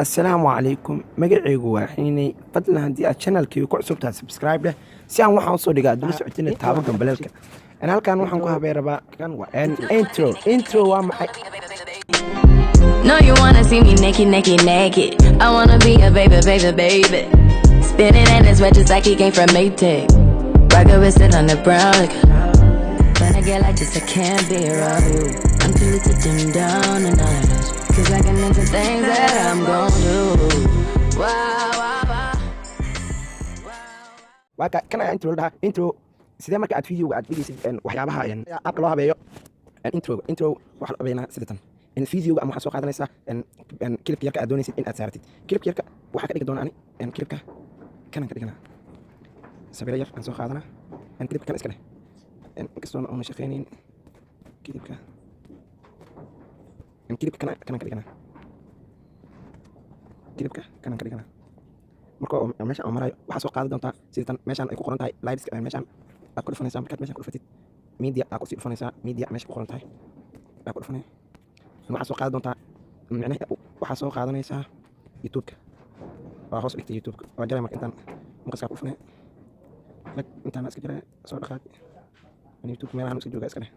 السلام عليكم magacaygu waa xiinay fadlan haddii aad channelkayga ku cusub tahay subscribe leh si aan waxaan usoo dhigaa dula socotina taabo gambaleelka halkan waxaan ku habay rabaa kan waa intro waa maxay No, you wanna see me naked, naked, naked. I wanna be a baby, baby, baby. Spinning in his red just like he came from Maytag. Rocket with it on the brown. Like, when I get like this, I can't be around you. I'm too little to dim down the night. Cause I can into things that I'm gon' do. Wow, wow, wow. waa kan ayaa intro la dhahaa intro sidee marka aad videoga aad dhigaysid waxyaabaha qaabka loo habeeyo intro waxa la habeynaa sida tan videoga ama waxaad soo qaadanaysaa kilibka yarka aad doonaysid in aad saaratid kilibka yarka waxaa ka dhigi doona ani kilibka kanan ka dhiganaa sabira yar aan soo qaadanaa kilibka kan iska leh inkastoona una shaqaynayn kilibka kanan ka dhiganaa kilibka kanan ka dhiganaa marka meeshaan oo marayo waxaa soo qaadan doontaa sida tan meeshaan ay ku qoran tahay liveska meeshaan aad ku dhufanaysaa markaad meeshaan ku dhufatid media aad ku sii dhufanaysaa media meesha ku qoran tahay aad ku dhufanay waxaa soo qaadan doontaa micnaha waxaa soo qaadanaysaa youtube-ka waa hoos dhigtay youtube-ka waa jaray marka intaan maqaskaa ku dhufanay intaan iska jaray soo dhaqaad youtube meelahan iska joogaa iska leh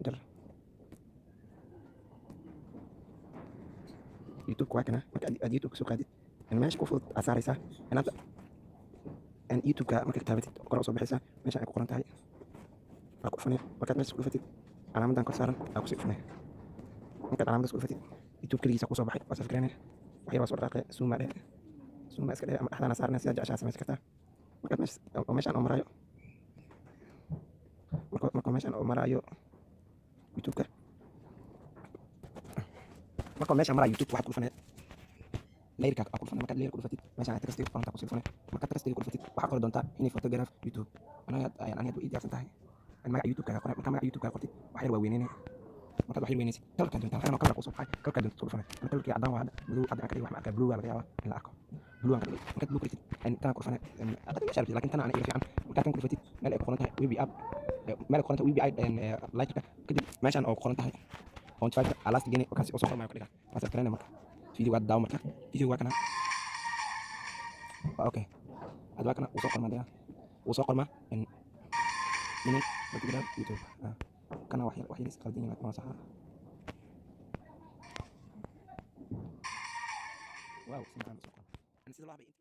jar youtube-ka waa kana marka aad youtube-ka soo qaadid meesha ku fudud aad saaraysaa inaad youtube-ka markaad taabatid kor u soo baxaysaa meeshaan ay ku qoran tahay waa ku dhufanay markaad meesha ku dhufatid calaamadan kor saaran aa kusii dhufanay markaad calaamadaas ku dhufatid youtube keligiisa ku soo baxay waa safgaranaya wax yar waa soo dhaqaaqay suuma dheh suuma iska dheh ama dhexdaana saaranaya sidaa jeceshaa samaysan kartaa markaad meeshaan oo maraayo marka meeshaan oo maraayo youtube-ka marka meeshaan maraayo youtube waxaad ku dhufanay layrka aku dhufan markaad layrka ku dhufatid meeshaan aad tagastay qoranta ku sii dhufanay markaad tagastay ku dhufatid waxaa qori doontaa inay photograph youtube aniga u diyaarsan tahay magaca youtube-kaaga qoray markaa magaca youtube-kaaga qortid wax yar waa weyneynay markaad wax yar weynaysid kalarkaa doontaa halkan oo kalar kusoo baxay kalarkaa doonta ku dhufanay kalarkii caddaan waa madow hadda aan ka dhigi wax ma arkaa blue waa laga yaabaa in la arko blue aan ka dhigi markaad blue qortid tanaa ku dhufanay adiga meesha rabtid laakiin tana ana ila fiican markaad kan ku dhufatid meel ay ku qoran tahay wbi app meel ay ku qoran tahay wbi lightka kadib meeshaan oo ku qoran tahay on five alaasta geni oo kaasi oo soo qormayo ka dhigaa waasaad garanay marka video waa daawo marka video waa kana okay هذا كنا وصقر ما ده وصقر ما إن من بتقدر يوتيوب كنا وحيد استخدمني ما صح واو سمعنا وصقر